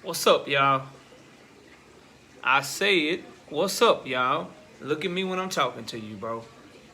What's up, y'all? I say it. What's up, y'all? Look at me when I'm talking to you, bro.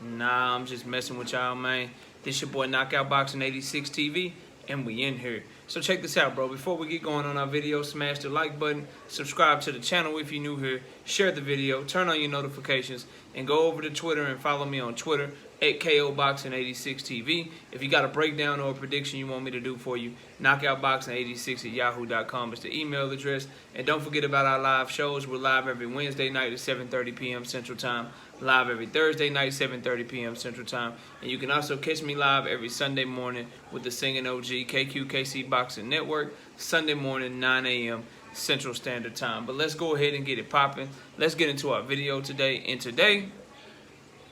Nah, I'm just messing with y'all, man. This your boy Knockout Boxing 86 TV, and we in here. So check this out, bro. Before we get going on our video, smash the like button, subscribe to the channel if you're new here, share the video, turn on your notifications, and go over to Twitter and follow me on Twitter at KOBoxing86TV. If you got a breakdown or a prediction you want me to do for you, knockoutboxing86 at yahoo.com is the email address. And don't forget about our live shows. We're live every Wednesday night at 7:30 p.m. Central Time, live every Thursday night, 7:30 p.m. Central Time. And you can also catch me live every Sunday morning with the Singing OG KQKC Boxing Network, Sunday morning, 9 a.m. Central Standard Time. But let's go ahead and get it popping. Let's get into our video today. And today,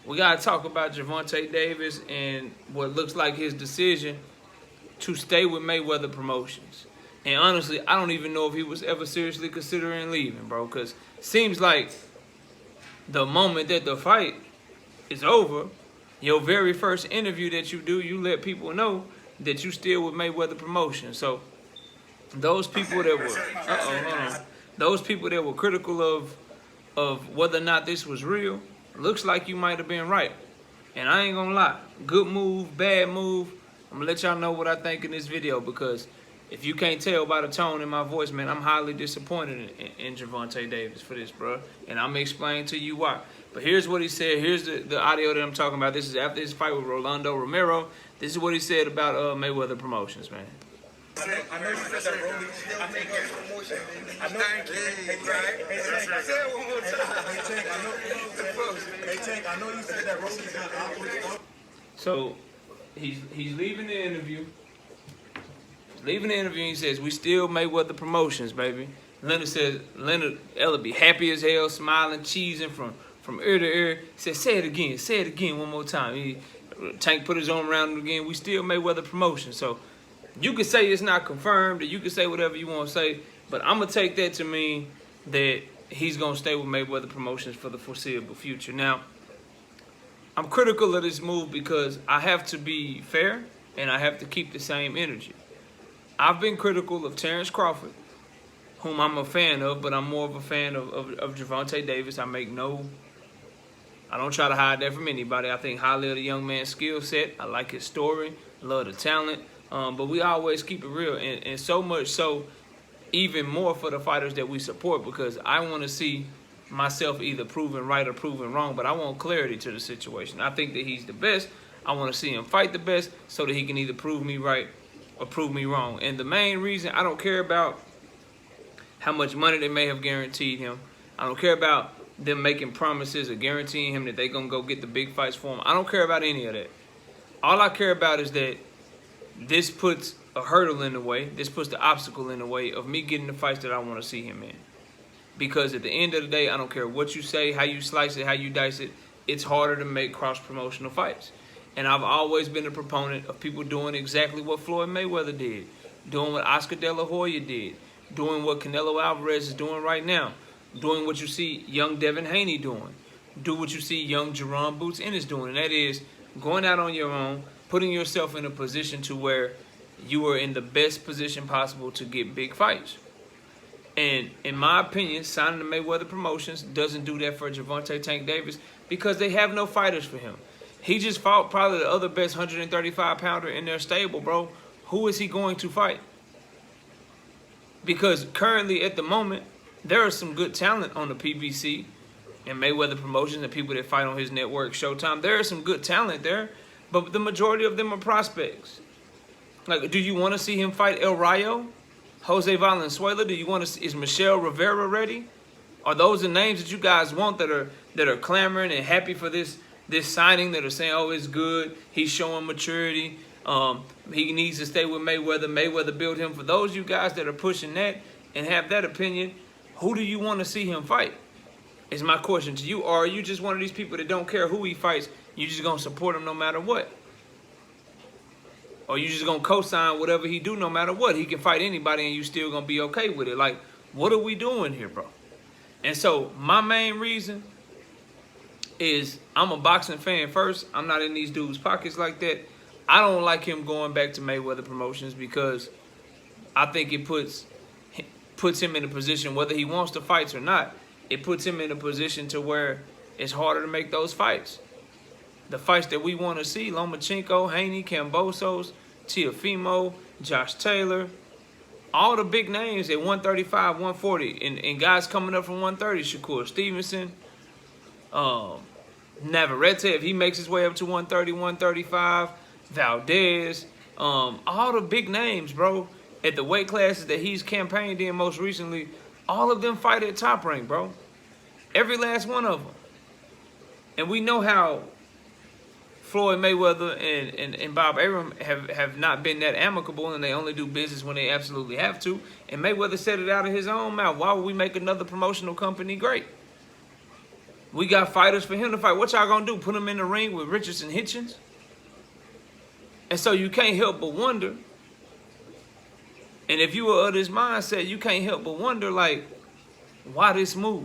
we got to talk about Gervonta Davis and what looks like his decision to stay with Mayweather Promotions. And honestly, I don't even know if he was ever seriously considering leaving, bro, because it seems like the moment that the fight is over, your very first interview that you do, you let people know that you still with Mayweather Promotions. So those people that were those people that were critical of whether or not this was real, looks like you might have been right. And I ain't gonna lie, good move, bad move, I'm gonna let y'all know what I think in this video, because if you can't tell by the tone in my voice, man, I'm highly disappointed in Gervonta Davis for this, bro. And I'm gonna explain to you why. But here's what he said. Here's the audio that I'm talking about. This is after his fight with Rolly Romero. This is what he said about Mayweather Promotions, man. I know you said that Rolly. I think that's promotion. I know. Hey, say it one more time. I know you said that Rolly. So he's leaving the interview. Leaving the interview, he says, "We still Mayweather Promotions, baby." Leonard says, Ella be happy as hell, smiling, cheesing from ear to ear. He said, say it again one more time. Tank put his arm around him again. We still Mayweather Promotions. So you can say it's not confirmed, or you can say whatever you want to say, but I'm going to take that to mean that he's going to stay with Mayweather Promotions for the foreseeable future. Now, I'm critical of this move because I have to be fair, and I have to keep the same energy. I've been critical of Terrence Crawford, whom I'm a fan of, but I'm more of a fan of Gervonta Davis. I don't try to hide that from anybody. I think highly of the young man's skill set. I like his story, love the talent. But we always keep it real, and so much so, even more for the fighters that we support, because I want to see myself either proven right or proven wrong, but I want clarity to the situation. I think that he's the best. I want to see him fight the best so that he can either prove me right or prove me wrong. And the main reason, I don't care about how much money they may have guaranteed him. I don't care about them making promises or guaranteeing him that they're going to go get the big fights for him. I don't care about any of that. All I care about is that this puts a hurdle in the way. This puts the obstacle in the way of me getting the fights that I want to see him in. Because at the end of the day, I don't care what you say, how you slice it, how you dice it, it's harder to make cross-promotional fights. And I've always been a proponent of people doing exactly what Floyd Mayweather did, doing what Oscar De La Hoya did, doing what Canelo Alvarez is doing right now, doing what you see young Devin Haney doing, do what you see young Jerome Boots Ennis doing, and that is going out on your own, putting yourself in a position to where you are in the best position possible to get big fights. And in my opinion, signing the Mayweather Promotions doesn't do that for Gervonta Tank Davis, because they have no fighters for him. He just fought probably the other best 135-pounder in their stable, bro. Who is he going to fight? Because currently, at the moment, there is some good talent on the PBC and Mayweather Promotions and people that fight on his network, Showtime. There is some good talent there, but the majority of them are prospects. Like, do you want to see him fight El Rayo? Jose Valenzuela? Do you want to see, is Michelle Rivera ready? Are those the names that you guys want that are clamoring and happy for this signing, that are saying, oh, it's good, he's showing maturity, he needs to stay with Mayweather, Mayweather built him? For those of you guys that are pushing that and have that opinion, who do you want to see him fight? Is my question to you. Or are you just one of these people that don't care who he fights, you just going to support him no matter what? Or you just going to co-sign whatever he do no matter what? He can fight anybody and you still going to be okay with it. Like, what are we doing here, bro? And so my main reason is I'm a boxing fan first. I'm not in these dudes' pockets like that. I don't like him going back to Mayweather Promotions because I think it puts puts him in a position, whether he wants to fight or not, it puts him in a position to where it's harder to make those fights. The fights that we want to see, Lomachenko, Haney, Kambosos, Teofimo, Josh Taylor, all the big names at 135, 140, and guys coming up from 130, Shakur Stevenson, Navarrete, if he makes his way up to 130, 135, Valdez, all the big names, bro, at the weight classes that he's campaigned in most recently, all of them fight at top rank, bro. Every last one of them. And we know how Floyd Mayweather and Bob Arum have not been that amicable, and they only do business when they absolutely have to. And Mayweather said it out of his own mouth. Why would we make another promotional company great? We got fighters for him to fight. What y'all gonna do? Put him in the ring with Richardson Hitchens? And so you can't help but wonder. And if you were of this mindset, you can't help but wonder, like, why this move?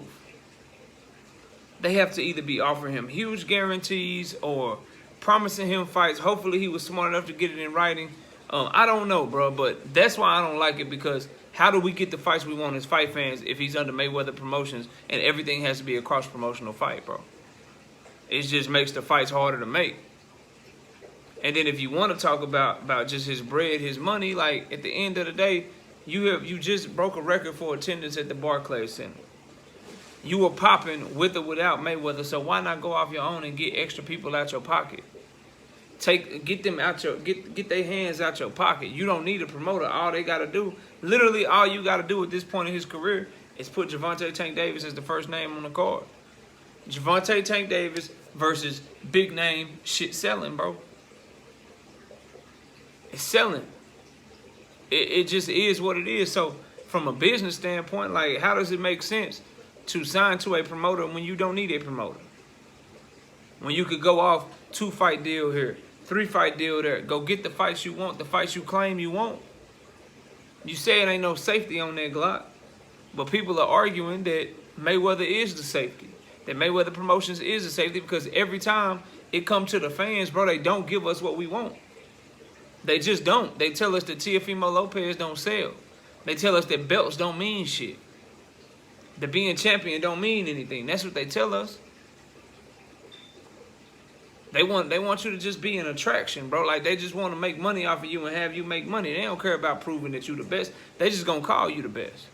They have to either be offering him huge guarantees or promising him fights. Hopefully he was smart enough to get it in writing. I don't know, bro, but that's why I don't like it, because how do we get the fights we want as fight fans if he's under Mayweather Promotions and everything has to be a cross-promotional fight, bro? It just makes the fights harder to make. And then if you want to talk about just his bread, his money, like, at the end of the day, you just broke a record for attendance at the Barclays Center. You were popping with or without Mayweather, so why not go off your own and get extra people out your pocket? Get them out get their hands out your pocket. You don't need a promoter. All they gotta do, literally all you gotta do at this point in his career, is put Gervonta Tank Davis as the first name on the card. Gervonta Tank Davis versus big name shit selling, bro. It's selling. It just is what it is. So from a business standpoint, like, how does it make sense to sign to a promoter when you don't need a promoter? When you could go off 2-fight deal here, 3-fight deal there, go get the fights you want, the fights you claim you want. You say it ain't no safety on that Glock, but people are arguing that Mayweather is the safety, that Mayweather Promotions is the safety, because every time it comes to the fans, bro, they don't give us what we want. They just don't. They tell us that Teofimo Lopez don't sell. They tell us that belts don't mean shit. That being champion don't mean anything. That's what they tell us. They want you to just be an attraction, bro. Like, they just want to make money off of you and have you make money. They don't care about proving that you the best. They just gonna call you the best.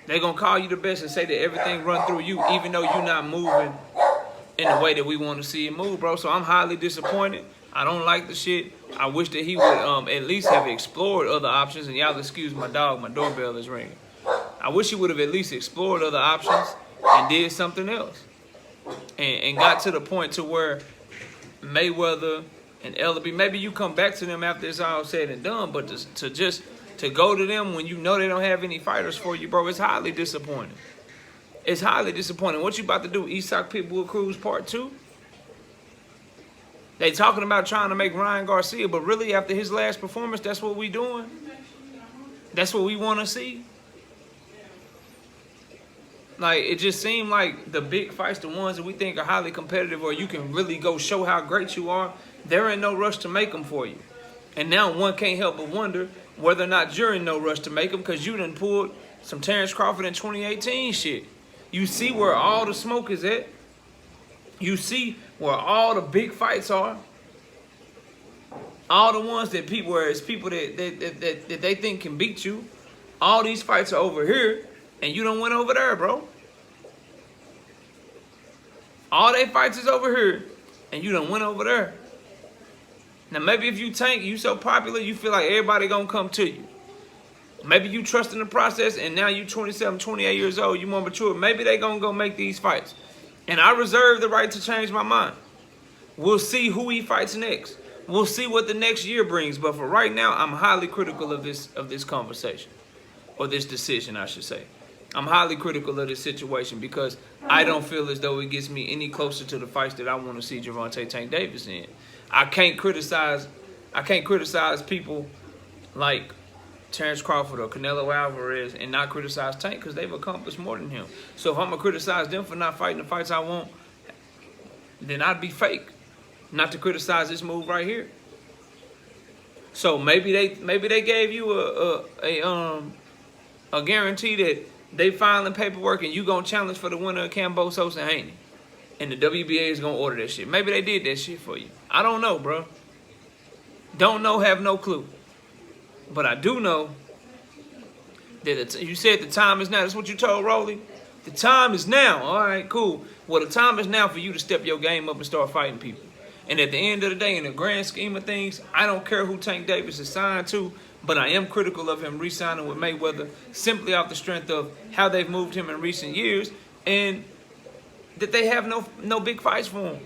They gonna call you the best and say that everything run through you, even though you're not moving in the way that we want to see it move, bro. So I'm highly disappointed. I don't like the shit. I wish that he would at least have explored other options. And y'all excuse my dog, my doorbell is ringing. I wish he would have at least explored other options and did something else. And got to the point to where Mayweather and Ellaby, maybe you come back to them after it's all said and done, but to go to them when you know they don't have any fighters for you, bro, it's highly disappointing. It's highly disappointing. What you about to do, Isak Pitbull Cruz Part 2? They talking about trying to make Ryan Garcia, but really after his last performance, that's what we doing? That's what we want to see? Like, it just seemed like the big fights, the ones that we think are highly competitive or you can really go show how great you are, they're in no rush to make them for you. And now one can't help but wonder whether or not you're in no rush to make them, because you done pulled some Terrence Crawford in 2018 shit. You see where all the smoke is at. You see where all the big fights are. All the ones that people, where it's people that they think can beat you. All these fights are over here, and you done went over there, bro. All they fights is over here, and you done went over there. Now, maybe if you tank, you so popular, you feel like everybody gonna come to you. Maybe you trust in the process, and now you 27, 28 years old, you more mature. Maybe they gonna go make these fights. And I reserve the right to change my mind. We'll see who he fights next. We'll see what the next year brings. But for right now, I'm highly critical of this conversation. Or this decision, I should say. I'm highly critical of this situation because I don't feel as though it gets me any closer to the fights that I want to see Gervonta Tank Davis in. I can't criticize people like Terrence Crawford or Canelo Alvarez and not criticize Tank, because they've accomplished more than him. So if I'm gonna criticize them for not fighting the fights I want, then I'd be fake not to criticize this move right here. So maybe they gave you a guarantee that they filing paperwork and you gonna challenge for the winner of Kambosos and Haney. And the WBA is gonna order that shit. Maybe they did that shit for you. I don't know, bro. Don't know, have no clue. But I do know that you said the time is now. That's what you told Rolly. The time is now. All right, cool. Well, the time is now for you to step your game up and start fighting people. And at the end of the day, in the grand scheme of things, I don't care who Tank Davis is signed to, but I am critical of him re-signing with Mayweather simply off the strength of how they've moved him in recent years and that they have no big fights for him.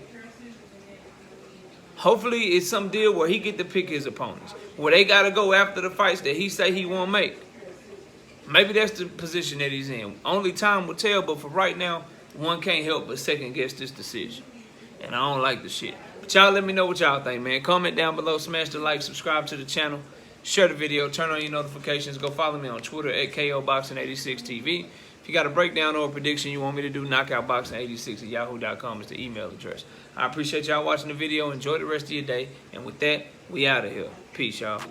Hopefully, it's some deal where he get to pick his opponents, where they got to go after the fights that he say he won't make. Maybe that's the position that he's in. Only time will tell, but for right now, one can't help but second guess this decision. And I don't like the shit. But y'all let me know what y'all think, man. Comment down below, smash the like, subscribe to the channel, share the video, turn on your notifications. Go follow me on Twitter at KOBoxing86TV. If you got a breakdown or a prediction you want me to do, knockoutboxing86 at yahoo.com is the email address. I appreciate y'all watching the video. Enjoy the rest of your day. And with that, we out of here. Peace, y'all.